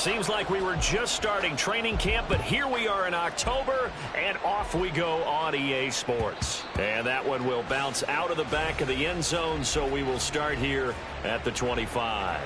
Seems like we were just starting training camp, but here we are in October, and off we go on EA Sports. And that one will bounce out of the back of the end zone, so we will start here at the 25.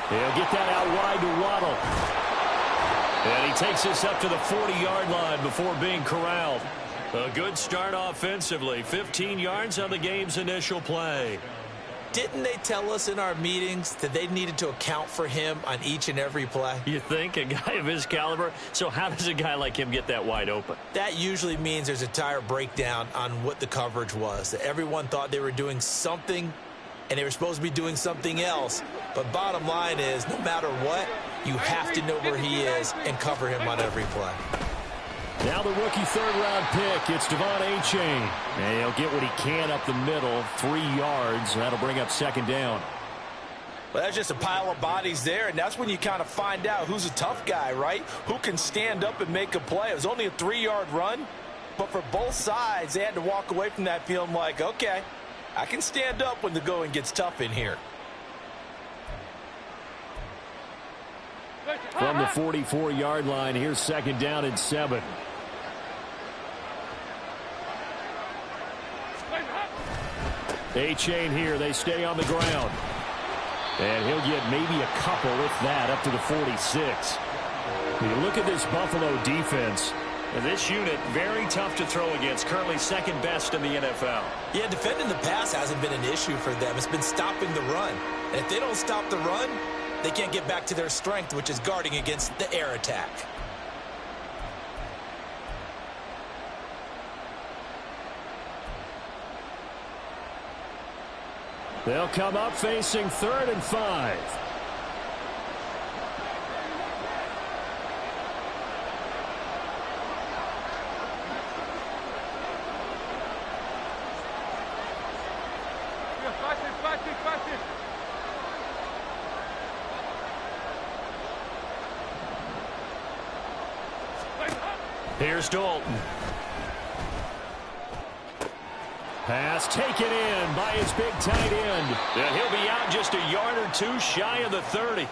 He'll get that out wide to Waddle. And he takes this up to the 40-yard line before being corralled. A good start offensively. 15 yards on the game's initial play. Didn't they tell us in our meetings that they needed to account for him on each and every play? You think? A guy of his caliber? So how does a guy like him get that wide open? That usually means there's a tire breakdown on what the coverage was. That everyone thought they were doing something, and they were supposed to be doing something else. But bottom line is, no matter what, you have to know where he is and cover him on every play. Now the rookie third-round pick, it's Devon Achane. And he'll get what he can up the middle, 3 yards. That'll bring up second down. Well, that's just a pile of bodies there, and that's when you kind of find out who's a tough guy, right? Who can stand up and make a play. It was only a 3-yard run, but for both sides, they had to walk away from that feeling like, okay, I can stand up when the going gets tough in here. From the 44-yard line, here's second down and 7. Achane here. They stay on the ground. And he'll get maybe a couple, if that, up to the 46. When you look at this Buffalo defense, this unit, very tough to throw against. Currently second best in the NFL. Yeah, defending the pass hasn't been an issue for them. It's been stopping the run. And if they don't stop the run, they can't get back to their strength, which is guarding against the air attack. They'll come up facing 3rd and 5. Here's Dalton. Pass taken in by his big tight end. And he'll be out just a yard or two shy of the 30.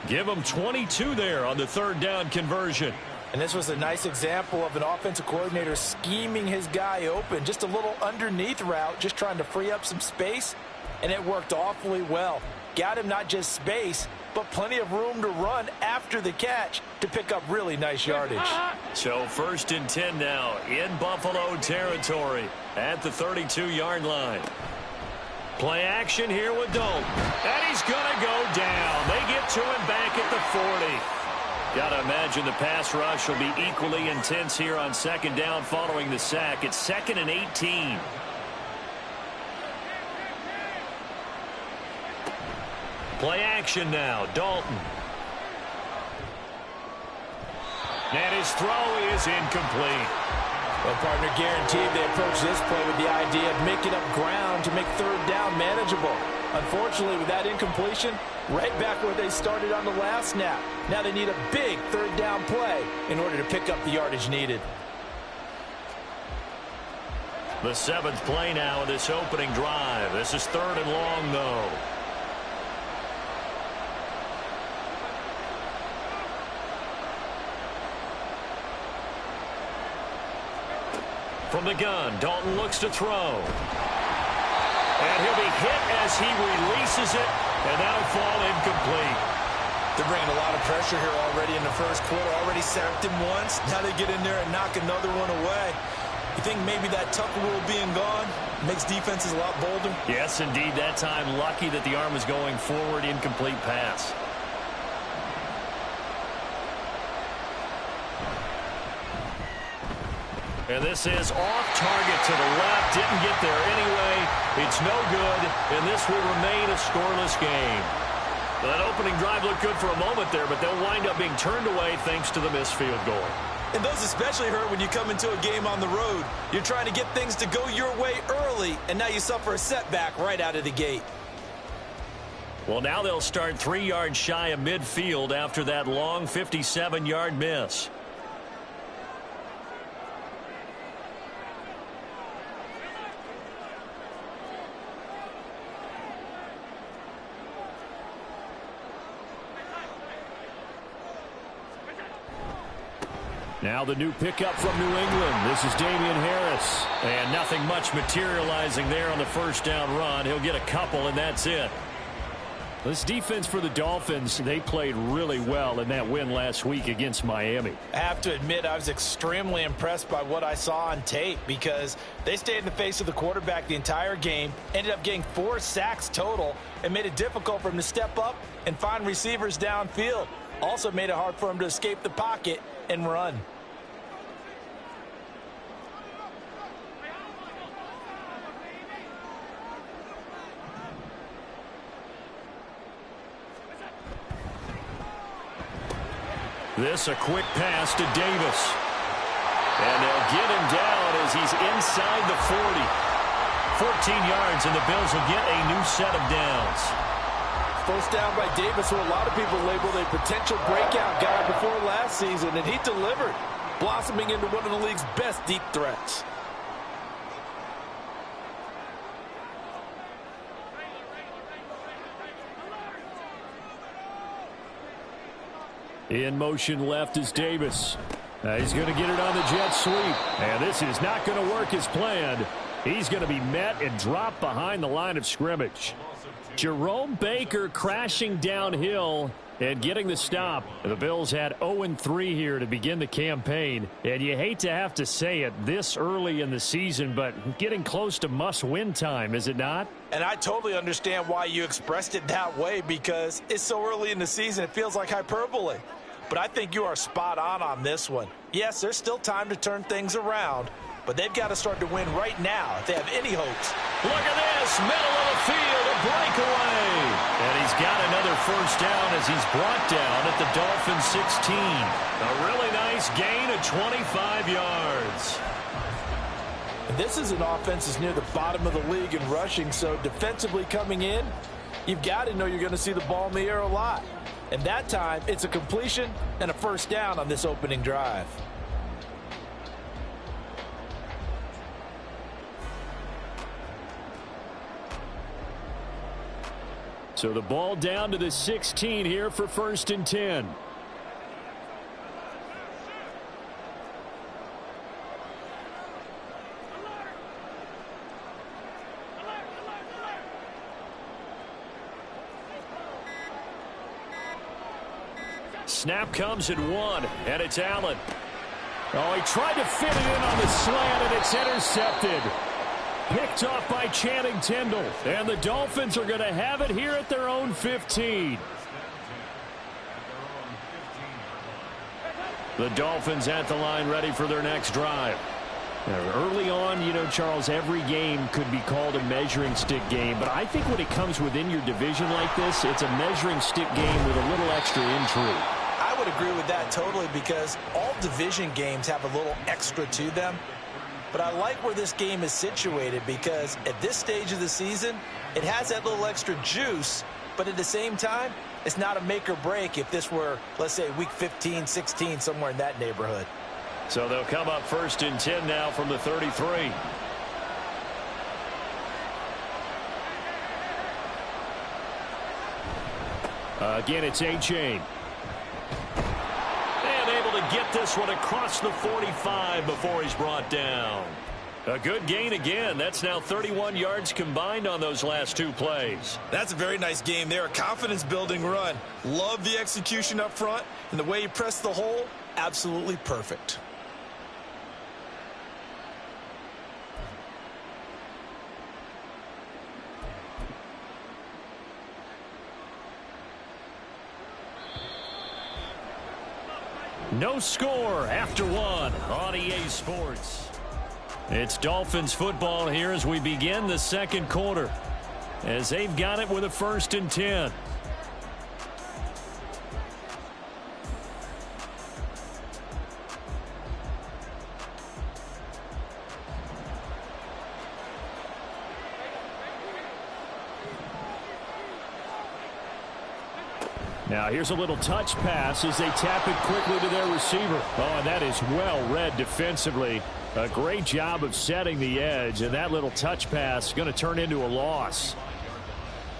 Give him 22 there on the 3rd down conversion. And this was a nice example of an offensive coordinator scheming his guy open. Just a little underneath route, just trying to free up some space, and it worked awfully well. Got him not just space, but plenty of room to run after the catch to pick up really nice yardage. So 1st and 10 now in Buffalo territory at the 32-yard line. Play action here with Dalton. And he's going to go down. They get to him back at the 40. Got to imagine the pass rush will be equally intense here on 2nd down following the sack. It's 2nd and 18. Play action now, Dalton. And his throw is incomplete. Well, partner, guaranteed they approach this play with the idea of making up ground to make 3rd down manageable. Unfortunately, with that incompletion, right back where they started on the last snap. Now they need a big 3rd down play in order to pick up the yardage needed. The 7th play now of this opening drive. This is 3rd and long, though. From the gun, Dalton looks to throw. And he'll be hit as he releases it, and that'll fall incomplete. They're bringing a lot of pressure here already in the 1st quarter. Already sacked him once. Now they get in there and knock another one away. You think maybe that Tucker rule being gone makes defenses a lot bolder? Yes, indeed. That time, lucky that the arm was going forward, incomplete pass. And this is off target to the left. Didn't get there anyway. It's no good, and this will remain a scoreless game. That opening drive looked good for a moment there, but they'll wind up being turned away thanks to the missed field goal. And those especially hurt when you come into a game on the road. You're trying to get things to go your way early, and now you suffer a setback right out of the gate. Well, now they'll start 3 yards shy of midfield after that long 57-yard miss. Now the new pickup from New England. This is Damian Harris. And nothing much materializing there on the first down run. He'll get a couple, and that's it. This defense for the Dolphins, they played really well in that win last week against Miami. I have to admit, I was extremely impressed by what I saw on tape because they stayed in the face of the quarterback the entire game, ended up getting 4 sacks total, and made it difficult for him to step up and find receivers downfield. Also made it hard for him to escape the pocket and run. This a quick pass to Davis. And they'll get him down as he's inside the 40. 14 yards, and the Bills will get a new set of downs. First down by Davis, who a lot of people labeled a potential breakout guy before last season, and he delivered, blossoming into one of the league's best deep threats. In motion left is Davis. He's going to get it on the jet sweep. And this is not going to work as planned. He's going to be met and dropped behind the line of scrimmage. Jerome Baker crashing downhill and getting the stop. The Bills had 0-3 here to begin the campaign. And you hate to have to say it this early in the season, but getting close to must-win time, is it not? And I totally understand why you expressed it that way, because it's so early in the season, it feels like hyperbole. But I think you are spot on this one. Yes, there's still time to turn things around, but they've got to start to win right now if they have any hopes. Look at this, middle of the field, a breakaway. And he's got another first down as he's brought down at the Dolphins 16. A really nice gain of 25 yards. And this is an offense that's near the bottom of the league in rushing, so defensively coming in, you've got to know you're going to see the ball in the air a lot. And that time, it's a completion and a first down on this opening drive. So the ball down to the 16 here for 1st and 10. Snap comes at 1, and it's Allen. Oh, he tried to fit it in on the slant, and it's intercepted. Picked off by Channing Tindall, and the Dolphins are going to have it here at their own 15. The Dolphins at the line ready for their next drive. Now, early on, you know, Charles, every game could be called a measuring stick game, but I think when it comes within your division like this, it's a measuring stick game with a little extra intrigue. I would agree with that totally, because all division games have a little extra to them. But I like where this game is situated, because at this stage of the season, it has that little extra juice, but at the same time, it's not a make or break if this were, let's say, week 15, 16, somewhere in that neighborhood. So they'll come up 1st and 10 now from the 33. Again, it's A-Chain. And able to get this one across the 45 before he's brought down. A good gain again. That's now 31 yards combined on those last 2 plays. That's a very nice game there. A confidence-building run. Love the execution up front, and the way he pressed the hole, absolutely perfect. No score after 1 on EA Sports. It's Dolphins football here as we begin the second quarter, as they've got it with a 1st and 10. Now here's a little touch pass as they tap it quickly to their receiver. Oh, and that is well read defensively. A great job of setting the edge, and that little touch pass is going to turn into a loss.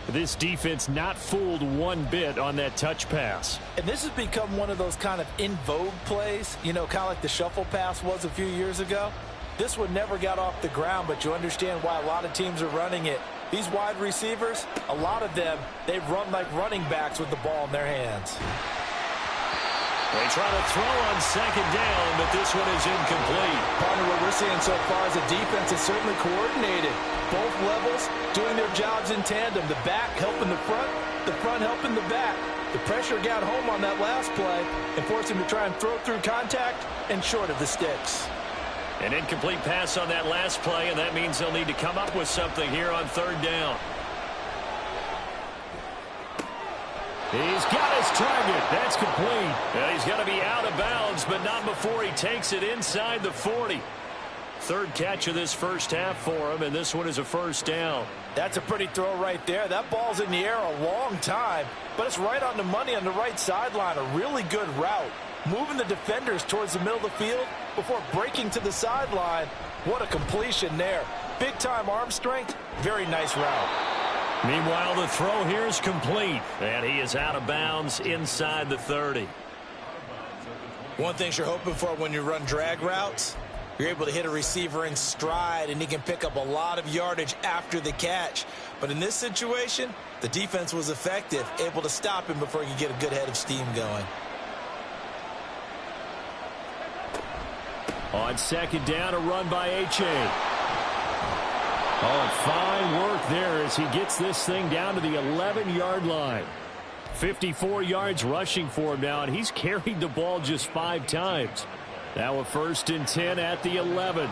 This defense not fooled one bit on that touch pass. And this has become one of those kind of in vogue plays, you know, kind of like the shuffle pass was a few years ago. This one never got off the ground, but you understand why a lot of teams are running it. These wide receivers, a lot of them, they run like running backs with the ball in their hands. They try to throw on 2nd down, but this one is incomplete. Partner, what we're seeing so far is the defense is certainly coordinated. Both levels doing their jobs in tandem. The back helping the front helping the back. The pressure got home on that last play and forced him to try and throw through contact and short of the sticks. An incomplete pass on that last play, and that means they'll need to come up with something here on 3rd down. He's got his target. That's complete. And he's got to be out of bounds, but not before he takes it inside the 40. 3rd catch of this first half for him, and this one is a 1st down. That's a pretty throw right there. That ball's in the air a long time, but it's right on the money on the right sideline. A really good route. Moving the defenders towards the middle of the field before breaking to the sideline. What a completion there. Big-time arm strength. Very nice route. Meanwhile, the throw here is complete, and he is out of bounds inside the 30. One thing you're hoping for when you run drag routes, you're able to hit a receiver in stride, and he can pick up a lot of yardage after the catch. But in this situation, the defense was effective, able to stop him before he could get a good head of steam going. On 2nd down, a run by H.A. Oh, fine work there as he gets this thing down to the 11-yard line. 54 yards rushing for him now, and he's carried the ball just 5 times. Now a 1st and 10 at the 11.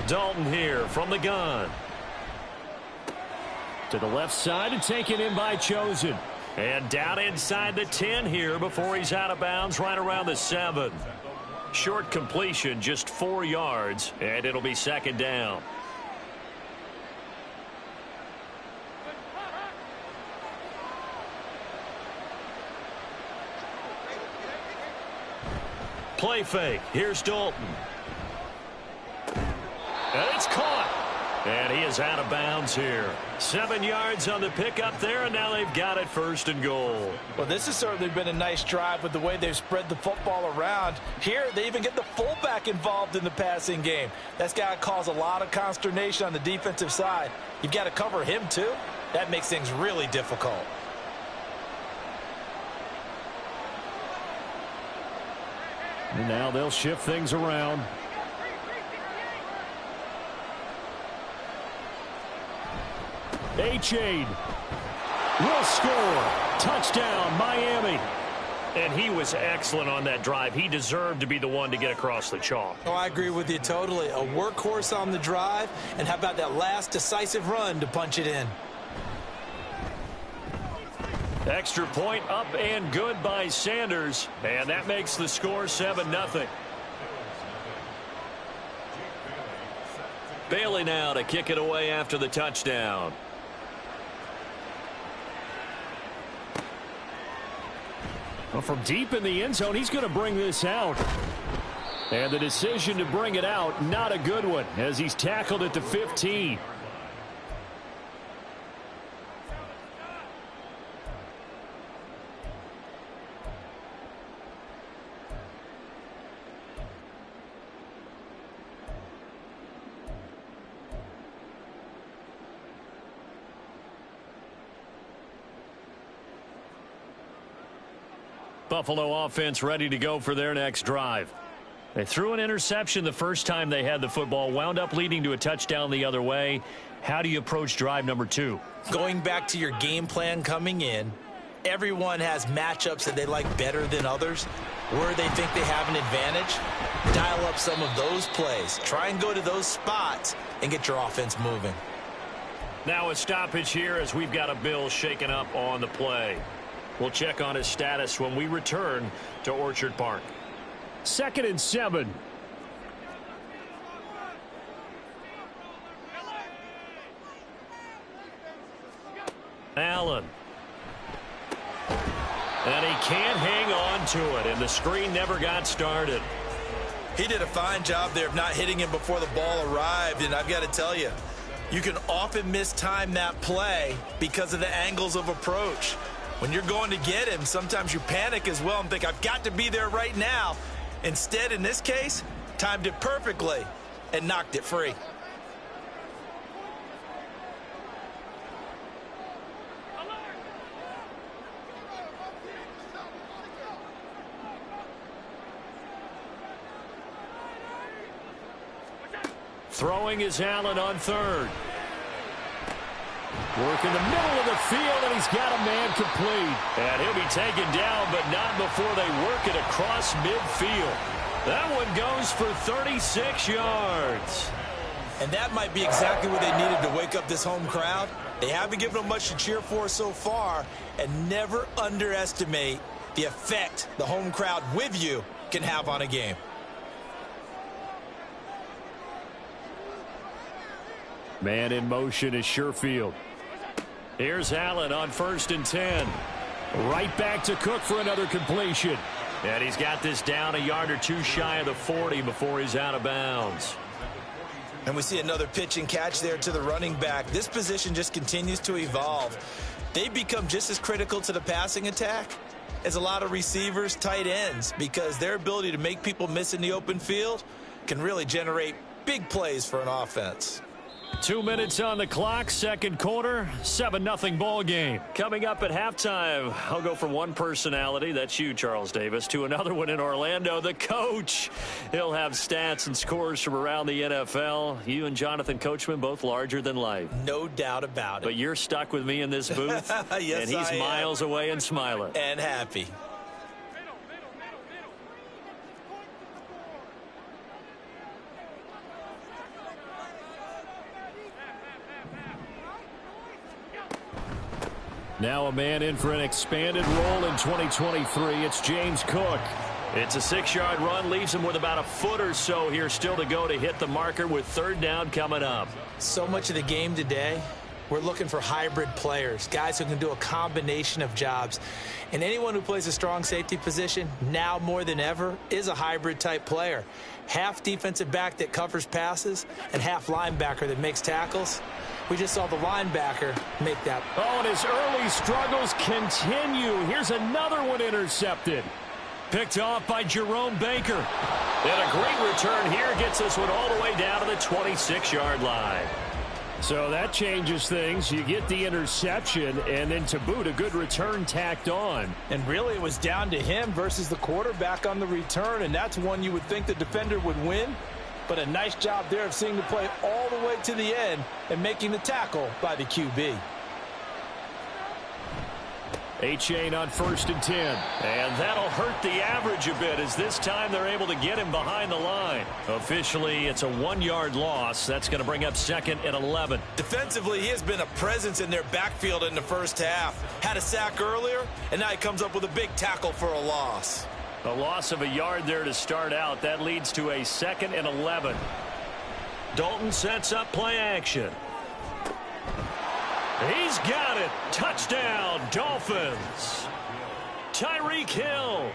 Dalton here from the gun. To the left side and taken in by Chosen. And down inside the 10 here before he's out of bounds right around the 7. Short completion, just 4 yards, and it'll be 2nd down. Play fake. Here's Dalton. And it's caught. And he is out of bounds here. 7 yards on the pickup there, and now they've got it 1st and goal. Well, this has certainly been a nice drive with the way they've spread the football around. Here, they even get the fullback involved in the passing game. That's got to cause a lot of consternation on the defensive side. You've got to cover him, too. That makes things really difficult. And now they'll shift things around. H.A. will score. Touchdown, Miami. And he was excellent on that drive. He deserved to be the one to get across the chalk. Oh, I agree with you totally. A workhorse on the drive, and how about that last decisive run to punch it in? Extra point up and good by Sanders, and that makes the score 7-0. Bailey now to kick it away after the touchdown. Well, from deep in the end zone, he's going to bring this out. And the decision to bring it out, not a good one, as he's tackled at the 15. Buffalo offense ready to go for their next drive. They threw an interception the first time they had the football, wound up leading to a touchdown the other way. How do you approach drive number 2? Going back to your game plan coming in, everyone has matchups that they like better than others. Where they think they have an advantage, dial up some of those plays. Try and go to those spots and get your offense moving. Now a stoppage here as we've got a Bill shaken up on the play. We'll check on his status when we return to Orchard Park. 2nd and 7. Allen. And he can't hang on to it, and the screen never got started. He did a fine job there of not hitting him before the ball arrived, and I've got to tell you, you can often mistime that play because of the angles of approach. When you're going to get him, sometimes you panic as well and think, I've got to be there right now. Instead, in this case, timed it perfectly and knocked it free. Throwing is Allen on 3rd. Work in the middle of the field, and he's got a man complete. And he'll be taken down, but not before they work it across midfield. That one goes for 36 yards. And that might be exactly what they needed to wake up this home crowd. They haven't given them much to cheer for so far, and never underestimate the effect the home crowd with you can have on a game. Man in motion is Sherfield. Here's Allen on 1st and 10. Right back to Cook for another completion. And he's got this down a yard or two shy of the 40 before he's out of bounds. And we see another pitch and catch there to the running back. This position just continues to evolve. They've become just as critical to the passing attack as a lot of receivers, tight ends, because their ability to make people miss in the open field can really generate big plays for an offense. 2 minutes on the clock, 2nd quarter, 7-0 ball game. Coming up at halftime, I'll go from one personality, that's you, Charles Davis, to another one in Orlando, the coach. He'll have stats and scores from around the NFL. You and Jonathan Coachman, both larger than life. No doubt about it. But you're stuck with me in this booth, yes, and he's miles away and smiling. And happy. Now a man in for an expanded role in 2023. It's James Cook. It's a 6-yard run, leaves him with about a foot or so here still to go to hit the marker with 3rd down coming up. So much of the game today, we're looking for hybrid players, guys who can do a combination of jobs. And anyone who plays a strong safety position, now more than ever, is a hybrid type player. Half defensive back that covers passes and half linebacker that makes tackles. We just saw the linebacker make that. Oh, and his early struggles continue. Here's another one intercepted. Picked off by Jerome Baker. And a great return here gets this one all the way down to the 26-yard line. So that changes things. You get the interception, and then to boot, a good return tacked on. And really, it was down to him versus the quarterback on the return, and that's one you would think the defender would win. But a nice job there of seeing the play all the way to the end and making the tackle by the QB. A-chain on 1st and 10. And that'll hurt the average a bit as this time they're able to get him behind the line. Officially, it's a 1-yard loss. That's going to bring up 2nd and 11. Defensively, he has been a presence in their backfield in the first half. Had a sack earlier, and now he comes up with a big tackle for a loss. A loss of a yard there to start out. That leads to a 2nd and 11. Dalton sets up play action. He's got it. Touchdown, Dolphins. Tyreek Hill,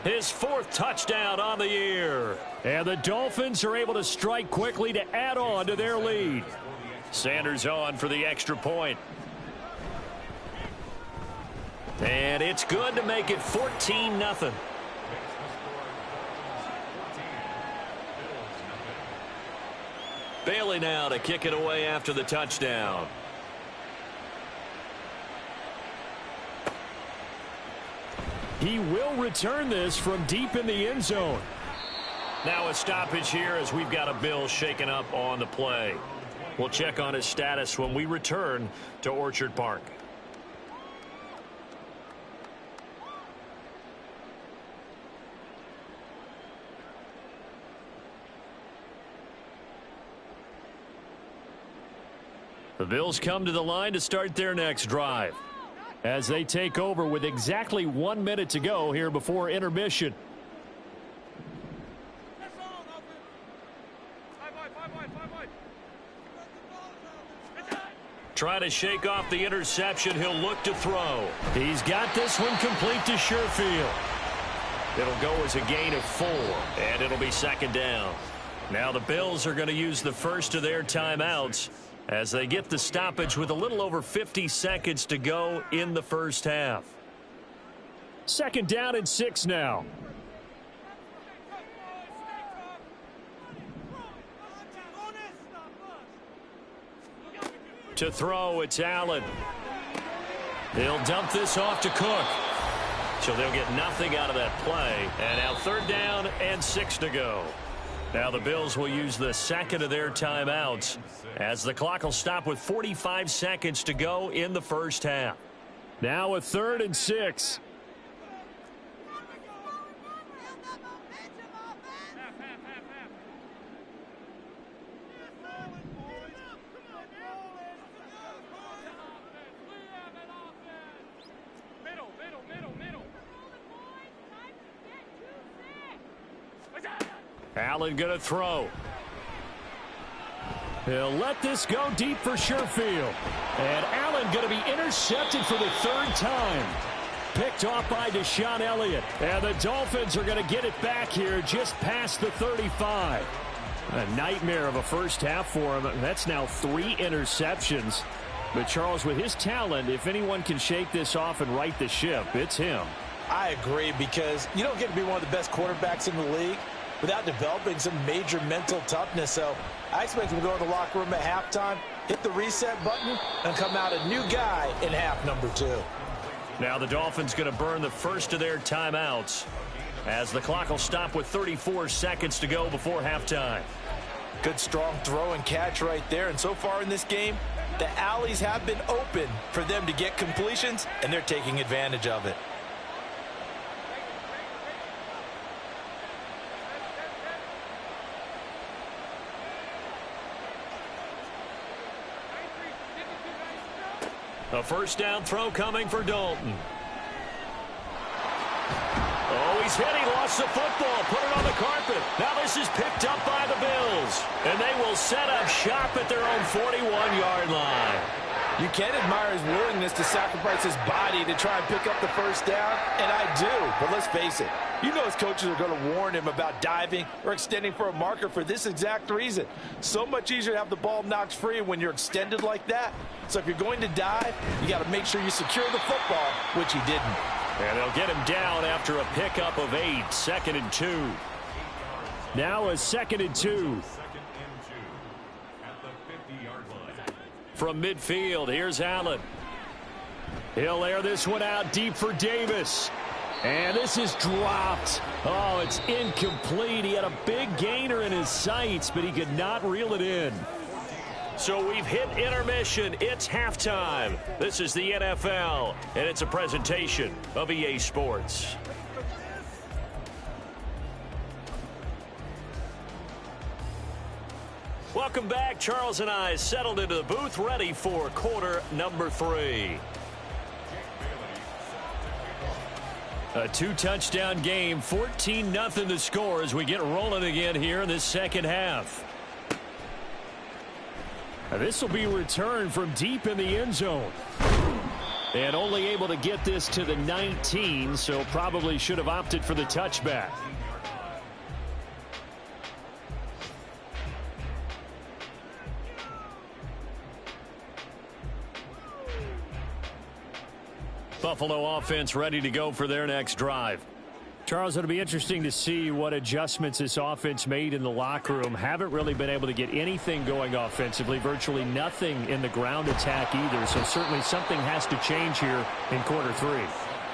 his 4th touchdown on the year. And the Dolphins are able to strike quickly to add on to their lead. Sanders on for the extra point. And it's good to make it 14-0. Bailey now to kick it away after the touchdown. He will return this from deep in the end zone. Now a stoppage here as we've got a Bill shaken up on the play. We'll check on his status when we return to Orchard Park. The Bills come to the line to start their next drive as they take over with exactly 1 minute to go here before intermission. Try to shake off the interception. He'll look to throw. He's got this one complete to Sherfield. It'll go as a gain of 4, and it'll be second down. Now the Bills are going to use the first of their timeouts as they get the stoppage with a little over 50 seconds to go in the first half. Second down and 6 now. To throw, it's Allen. They'll dump this off to Cook. So they'll get nothing out of that play. And now third down and 6 to go. Now the Bills will use the second of their timeouts as the clock will stop with 45 seconds to go in the first half. Now a 3rd and 6. Allen going to throw. He'll let this go deep for Sherfield. And Allen going to be intercepted for the 3rd time. Picked off by Deshaun Elliott. And the Dolphins are going to get it back here just past the 35. A nightmare of a first half for him. That's now 3 interceptions. But Charles, with his talent, if anyone can shake this off and right the ship, it's him. I agree, because you don't get to be one of the best quarterbacks in the league without developing some major mental toughness. So I expect him to go to the locker room at halftime, hit the reset button, and come out a new guy in half number 2. Now the Dolphins going to burn the first of their timeouts as the clock will stop with 34 seconds to go before halftime. Good strong throw and catch right there. And so far in this game, the alleys have been open for them to get completions, and they're taking advantage of it. A first down throw coming for Dalton. Oh, he's hit. He lost the football. Put it on the carpet. Now this is picked up by the Bills. And they will set up shop at their own 41-yard line. You can admire his willingness to sacrifice his body to try and pick up the first down, and I do. But let's face it, you know his coaches are going to warn him about diving or extending for a marker for this exact reason. So much easier to have the ball knocked free when you're extended like that. So if you're going to dive, you got to make sure you secure the football, which he didn't. And they'll get him down after a pickup of 8, 2nd and 2. Now a 2nd and 2. From midfield, here's Allen. He'll air this one out deep for Davis. And this is dropped. Oh, it's incomplete. He had a big gainer in his sights, but he could not reel it in. So we've hit intermission. It's halftime. This is the NFL, and it's a presentation of EA Sports. Welcome back. Charles and I settled into the booth, ready for quarter number 3. A 2-touchdown game, 14-0 the score as we get rolling again here in this second half. This will be returned from deep in the end zone. And only able to get this to the 19, so probably should have opted for the touchback. Buffalo offense ready to go for their next drive. Charles, it'll be interesting to see what adjustments this offense made in the locker room. Haven't really been able to get anything going offensively, virtually nothing in the ground attack either. So certainly something has to change here in quarter 3.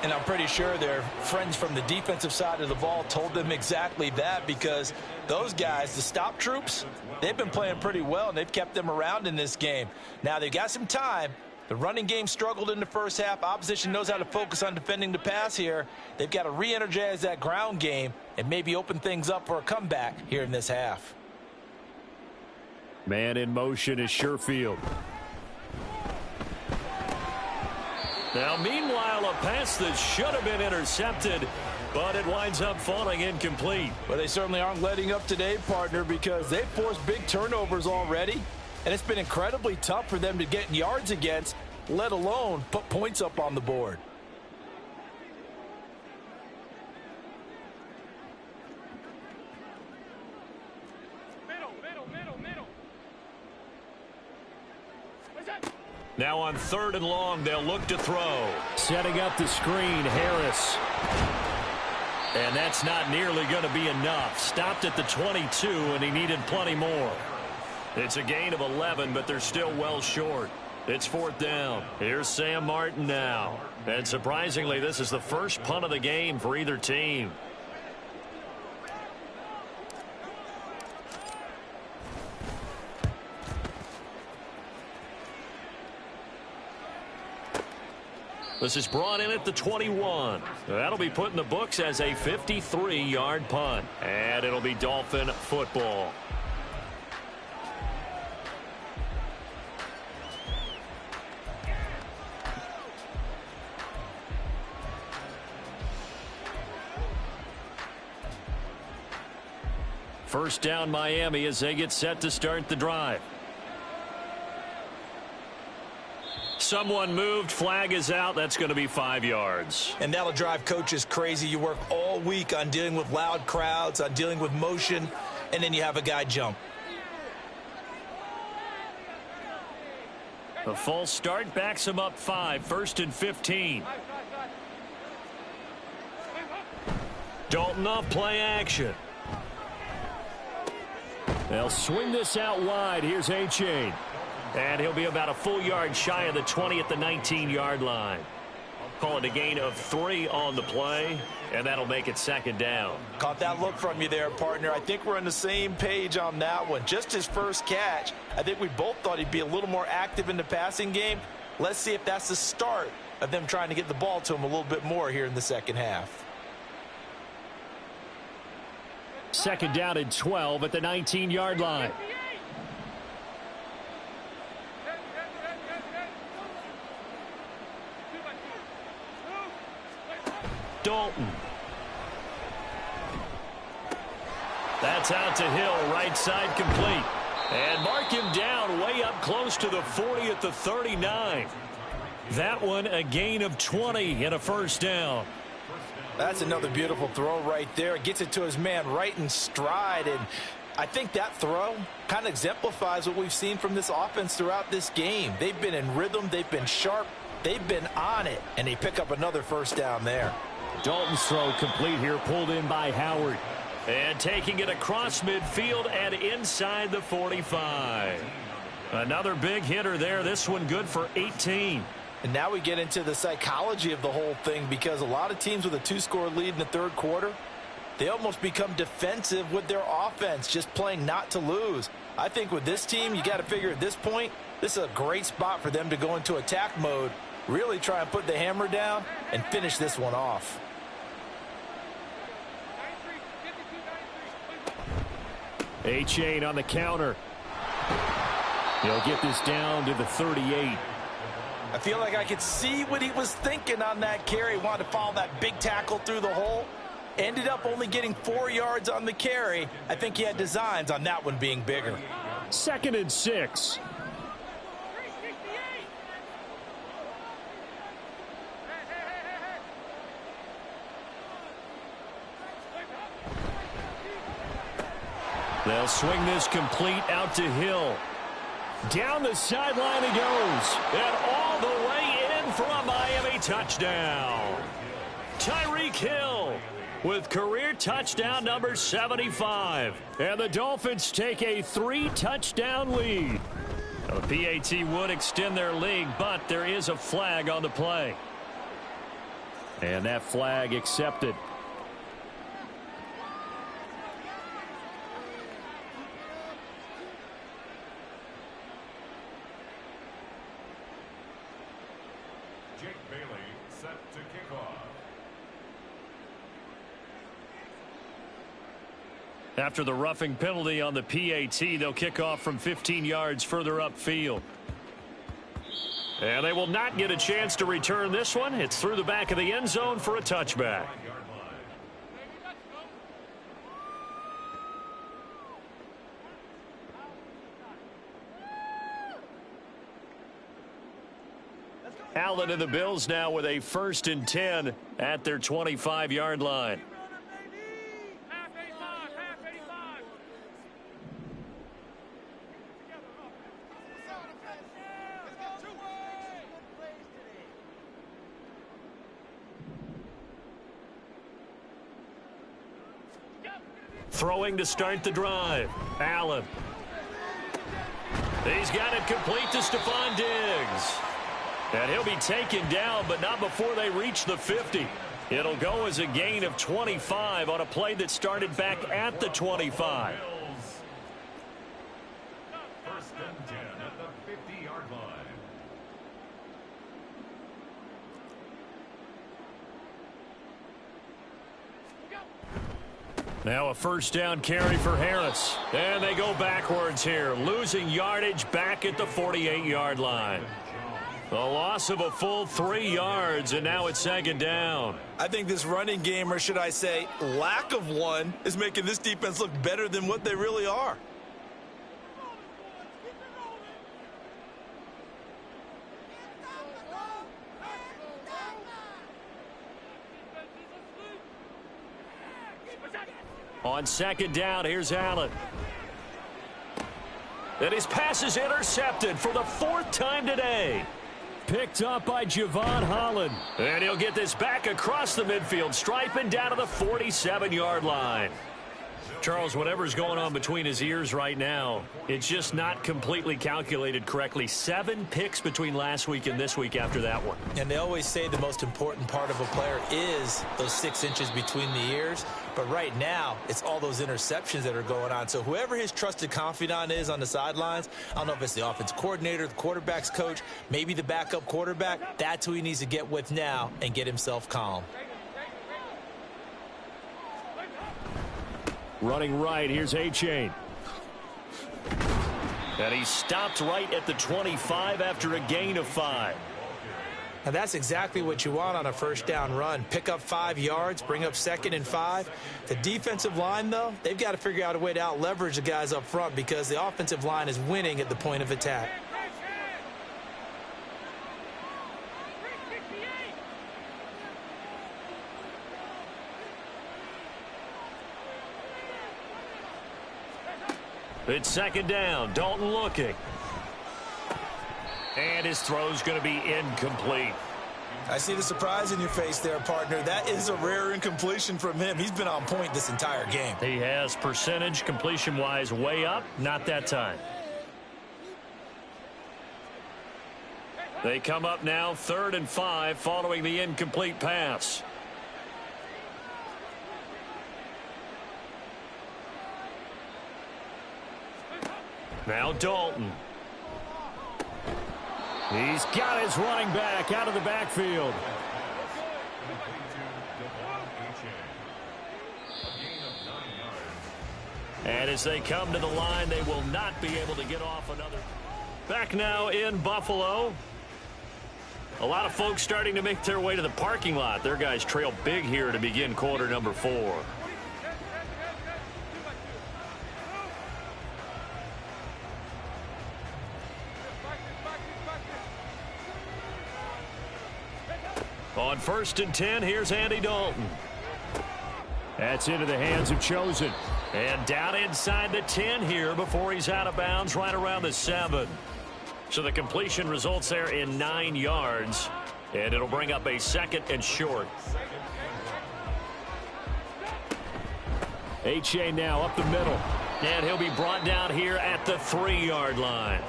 And I'm pretty sure their friends from the defensive side of the ball told them exactly that, because those guys, the stop troops, they've been playing pretty well, and they've kept them around in this game. Now, they've got some time. The running game struggled in the first half. Opposition knows how to focus on defending the pass here. They've got to re-energize that ground game and maybe open things up for a comeback here in this half. Man in motion is Sherfield. Now, meanwhile, a pass that should have been intercepted, but it winds up falling incomplete. Well, they certainly aren't letting up today, partner, because they've forced big turnovers already, and it's been incredibly tough for them to get yards against, let alone put points up on the board. Now on 3rd and long, they'll look to throw. Setting up the screen, Harris. And that's not nearly going to be enough. Stopped at the 22, and he needed plenty more. It's a gain of 11, but they're still well short. It's 4th down. Here's Sam Martin now. And surprisingly, this is the first punt of the game for either team. This is brought in at the 21. That'll be put in the books as a 53-yard punt. And it'll be Dolphin football. First down, Miami, as they get set to start the drive. Someone moved. Flag is out. That's going to be 5 yards. And that'll drive coaches crazy. You work all week on dealing with loud crowds, on dealing with motion, and then you have a guy jump. A false start backs him up 5. 1st and 15. Dalton off play action. They'll swing this out wide. Here's A-Chain. And he'll be about a full yard shy of the 20 at the 19-yard line. Call it a gain of 3 on the play, and that'll make it 2nd down. Caught that look from you there, partner. I think we're on the same page on that one. Just his first catch. I think we both thought he'd be a little more active in the passing game. Let's see if that's the start of them trying to get the ball to him a little bit more here in the second half. 2nd down and 12 at the 19-yard line. Dalton. That's out to Hill, right side complete. And mark him down way up close to the 40 at the 39. That one a gain of 20 and a 1st down. That's another beautiful throw right there. Gets it to his man right in stride. And I think that throw kind of exemplifies what we've seen from this offense throughout this game. They've been in rhythm. They've been sharp. They've been on it. And they pick up another 1st down there. Dalton's throw complete here, pulled in by Howard. And taking it across midfield and inside the 45. Another big hitter there. This one good for 18. And now we get into the psychology of the whole thing, because a lot of teams with a 2-score lead in the 3rd quarter, they almost become defensive with their offense, just playing not to lose. I think with this team, you got to figure at this point, this is a great spot for them to go into attack mode, really try and put the hammer down and finish this one off. A-Chain on the counter. He'll get this down to the 38. I feel like I could see what he was thinking on that carry. Wanted to follow that big tackle through the hole. Ended up only getting 4 yards on the carry. I think he had designs on that one being bigger. 2nd and 6. They'll swing this complete out to Hill. Down the sideline he goes. And all the way in for a Miami touchdown. Tyreek Hill with career touchdown number 75. And the Dolphins take a 3-touchdown lead. Now, the PAT would extend their lead, but there is a flag on the play. And that flag accepted. After the roughing penalty on the PAT, they'll kick off from 15 yards further upfield. And they will not get a chance to return this one. It's through the back of the end zone for a touchback. Allen and the Bills now with a 1st and 10 at their 25-yard line. Throwing to start the drive. Allen. He's got it complete to Stephon Diggs. And he'll be taken down, but not before they reach the 50. It'll go as a gain of 25 on a play that started back at the 25. 1st and 10 at the 50-yard line. Now a 1st down carry for Harris. And they go backwards here, losing yardage back at the 48-yard line. A loss of a full 3 yards, and now it's 2nd down. I think this running game, or should I say lack of one, is making this defense look better than what they really are. On 2nd down, here's Allen. And his pass is intercepted for the 4th time today. Picked up by Javon Holland. And he'll get this back across the midfield stripe and down to the 47-yard line. Charles, whatever's going on between his ears right now, it's just not completely calculated correctly. 7 picks between last week and this week after that one. And they always say the most important part of a player is those 6 inches between the ears. But right now, it's all those interceptions that are going on. So whoever his trusted confidant is on the sidelines, I don't know if it's the offense coordinator, the quarterback's coach, maybe the backup quarterback, that's who he needs to get with now and get himself calm. Running right, here's A-Chain. And he stopped right at the 25 after a gain of 5. Now that's exactly what you want on a 1st down run. Pick up 5 yards, bring up 2nd and 5. The defensive line, though, they've got to figure out a way to out-leverage the guys up front because the offensive line is winning at the point of attack. It's 2nd down. Dalton looking. And his throw's going to be incomplete. I see the surprise in your face there, partner. That is a rare incompletion from him. He's been on point this entire game. He has percentage completion-wise way up. Not that time. They come up now 3rd and 5 following the incomplete pass. Now Dalton. He's got his running back out of the backfield. And as they come to the line, they will not be able to get off another. Back now in Buffalo. A lot of folks starting to make their way to the parking lot. Their guys trail big here to begin quarter number 4. On 1st and 10, here's Andy Dalton. That's into the hands of Chosen. And down inside the 10 here before he's out of bounds right around the 7. So the completion results there in 9 yards. And it'll bring up a 2nd and short. A-Chain now up the middle. And he'll be brought down here at the 3-yard line.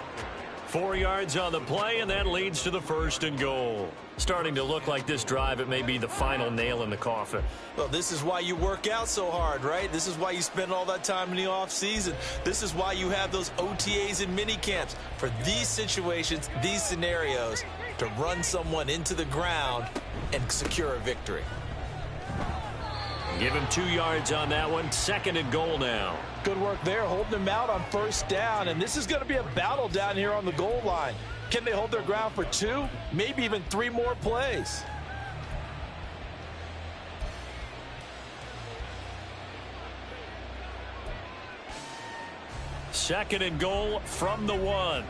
4 yards on the play, and that leads to the 1st and goal. Starting to look like this drive, it may be the final nail in the coffin. Well, this is why you work out so hard, right? This is why you spend all that time in the offseason. This is why you have those OTAs and mini camps for these situations, these scenarios, to run someone into the ground and secure a victory. Give him 2 yards on that one. 2nd and goal now. Good work there, holding them out on 1st down, and this is going to be a battle down here on the goal line. Can they hold their ground for 2, maybe even 3 more plays? Second and goal from the 1.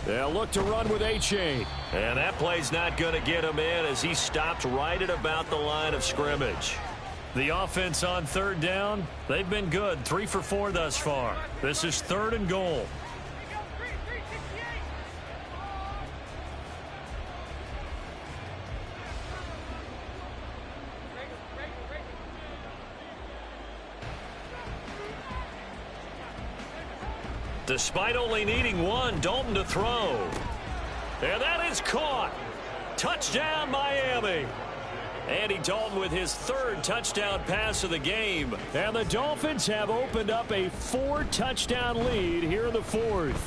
They'll look to run with A-Chain. And that play's not going to get him in as he stopped right at about the line of scrimmage. The offense on 3rd down, they've been good. 3 for 4 thus far. This is 3rd and goal. Despite only needing 1, Dalton to throw. And that is caught. Touchdown, Miami. Andy Dalton with his 3rd touchdown pass of the game. And the Dolphins have opened up a 4-touchdown lead here in the 4th.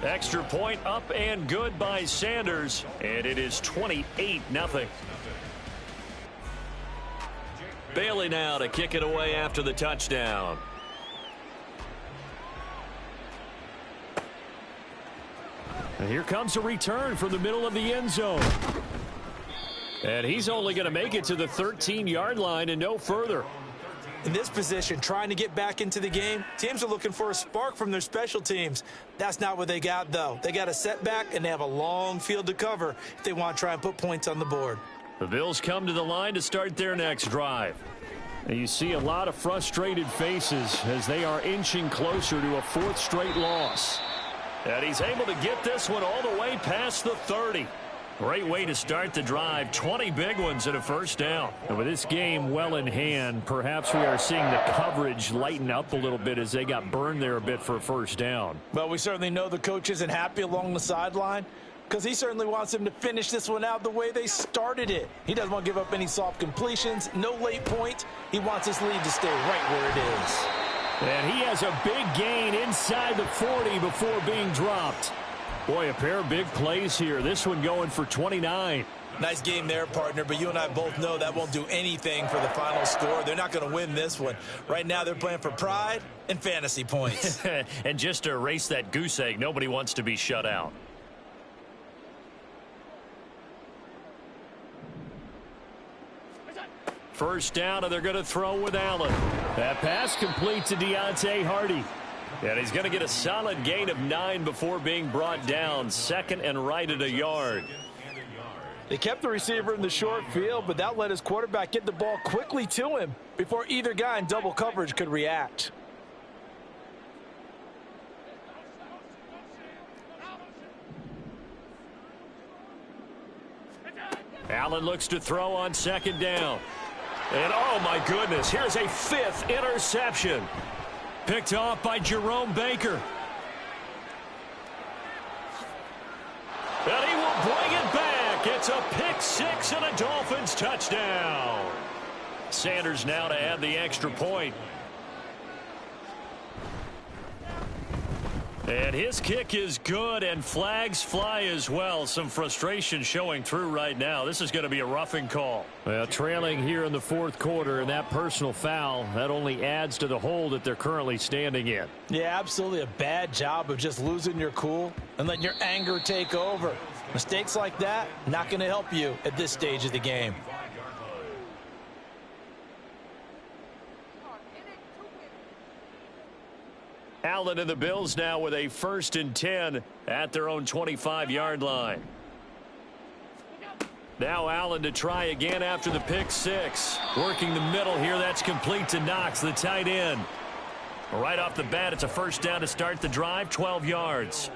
Extra point up and good by Sanders. And it is 28-0. Bailey now to kick it away after the touchdown. And here comes a return from the middle of the end zone. And he's only going to make it to the 13-yard line and no further. In this position, trying to get back into the game, teams are looking for a spark from their special teams. That's not what they got, though. They got a setback, and they have a long field to cover if they want to try and put points on the board. The Bills come to the line to start their next drive. And you see a lot of frustrated faces as they are inching closer to a 4th straight loss. And he's able to get this one all the way past the 30. Great way to start the drive. 20 big ones and a 1st down. And with this game well in hand, perhaps we are seeing the coverage lighten up a little bit as they got burned there a bit for a 1st down. Well, we certainly know the coach isn't happy along the sideline because he certainly wants them to finish this one out the way they started it. He doesn't want to give up any soft completions, no late points. He wants his lead to stay right where it is. And he has a big gain inside the 40 before being dropped. Boy, a pair of big plays here. This one going for 29. Nice game there, partner, but you and I both know that won't do anything for the final score. They're not going to win this one. Right now, they're playing for pride and fantasy points. And just to erase that goose egg, nobody wants to be shut out. First down, and they're going to throw with Allen. That pass complete to Deontay Hardy. And he's going to get a solid gain of 9 before being brought down. 2nd and right at a yard. They kept the receiver in the short field, but that let his quarterback get the ball quickly to him before either guy in double coverage could react. Allen looks to throw on 2nd down. And oh my goodness, here's a 5th interception. Picked off by Jerome Baker. And he will bring it back. It's a pick 6 and a Dolphins touchdown. Sanders now to add the extra point. And his kick is good, and flags fly as well. Some frustration showing through right now. This is going to be a roughing call. Well, trailing here in the 4th quarter, and that personal foul, that only adds to the hole that they're currently standing in. Yeah, absolutely a bad job of just losing your cool and letting your anger take over. Mistakes like that, not going to help you at this stage of the game. Allen and the Bills now with a 1st and 10 at their own 25-yard line. Now Allen to try again after the pick 6. Working the middle here. That's complete to Knox, the tight end. Right off the bat, it's a 1st down to start the drive, 12 yards.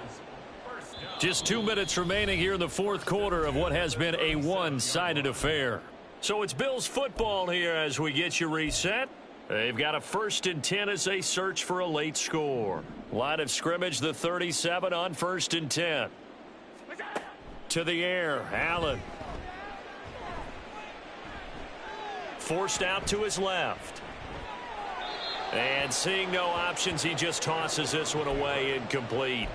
Just 2 minutes remaining here in the 4th quarter of what has been a one-sided affair. So it's Bills football here as we get you reset. They've got a 1st and 10 as they search for a late score. Line of scrimmage, the 37 on 1st and 10. To the air, Allen. Forced out to his left. And seeing no options, he just tosses this one away incomplete.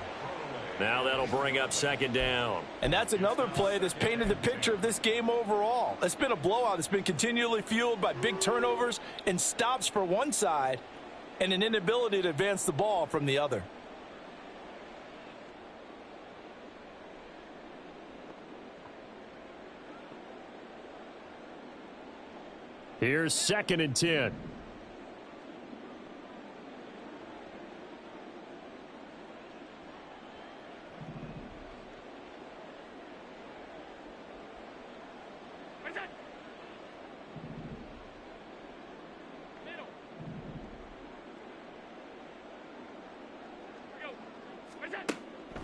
Now that'll bring up 2nd down. And that's another play that's painted the picture of this game overall. It's been a blowout. It's been continually fueled by big turnovers and stops for one side and an inability to advance the ball from the other. Here's 2nd and 10.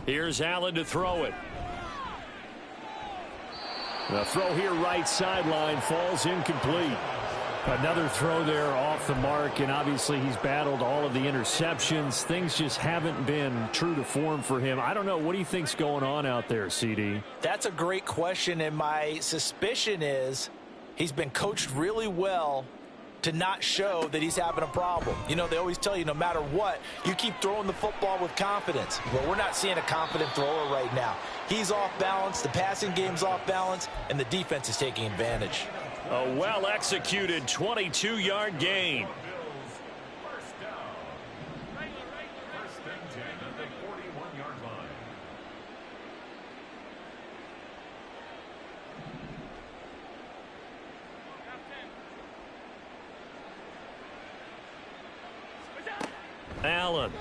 Here's Allen to throw it. The throw here right sideline falls incomplete. Another throw there off the mark, and obviously he's battled all of the interceptions. Things just haven't been true to form for him. I don't know. What do you think's going on out there, CD? That's a great question, and my suspicion is he's been coached really well to not show that he's having a problem. You know, they always tell you no matter what, you keep throwing the football with confidence. Well, we're not seeing a confident thrower right now. He's off balance, the passing game's off balance, and the defense is taking advantage. A well-executed 22-yard gain. First down. First and 10 at the 41-yard line. Allen.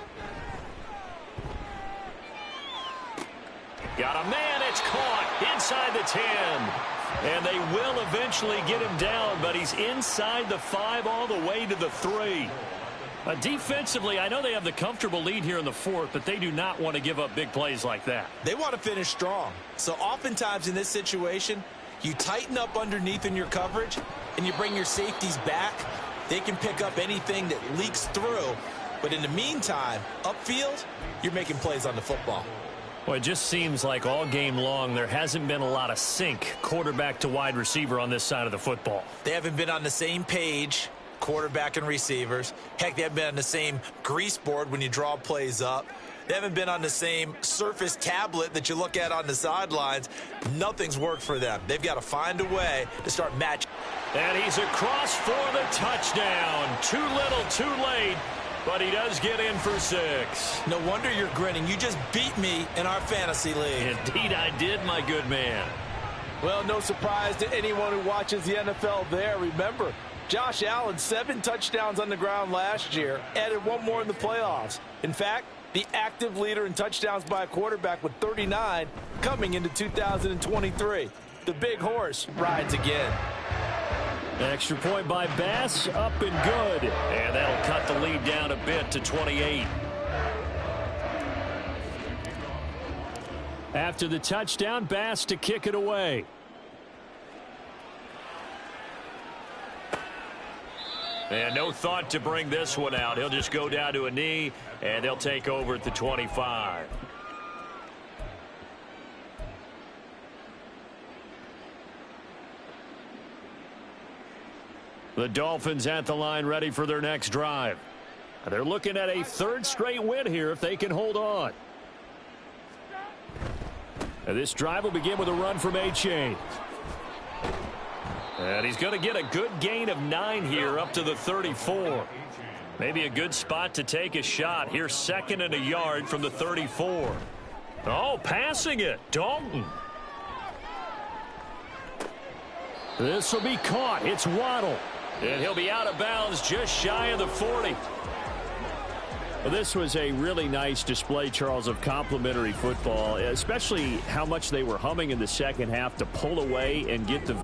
Got a man, it's caught inside the 10. And they will eventually get him down, but he's inside the 5 all the way to the 3. Defensively, I know they have the comfortable lead here in the 4th, but they do not want to give up big plays like that. They want to finish strong. So oftentimes in this situation, you tighten up underneath in your coverage and you bring your safeties back. They can pick up anything that leaks through. But in the meantime, upfield, you're making plays on the football. Well, it just seems like all game long there hasn't been a lot of sync quarterback to wide receiver on this side of the football. They haven't been on the same page, quarterback and receivers. Heck, they haven't been on the same grease board when you draw plays up. They haven't been on the same Surface tablet that you look at on the sidelines. Nothing's worked for them. They've got to find a way to start matching. And he's across for the touchdown. Too little, too late. But he does get in for 6. No wonder you're grinning. You just beat me in our fantasy league. Indeed I did, my good man. Well, no surprise to anyone who watches the NFL there. Remember, Josh Allen, 7 touchdowns on the ground last year, added 1 more in the playoffs. In fact, the active leader in touchdowns by a quarterback with 39 coming into 2023. The big horse rides again. Extra point by Bass, up and good. And that'll cut the lead down a bit to 28. After the touchdown, Bass to kick it away. And no thought to bring this one out. He'll just go down to a knee, and they'll take over at the 25. The Dolphins at the line ready for their next drive. They're looking at a 3rd straight win here if they can hold on. And this drive will begin with a run from A-Chain. And he's going to get a good gain of 9 here up to the 34. Maybe a good spot to take a shot. Here's 2nd and a yard from the 34. Oh, passing it. Dalton. This will be caught. It's Waddle. And he'll be out of bounds just shy of the 40. Well, this was a really nice display, Charles, of complimentary football, especially how much they were humming in the second half to pull away and get the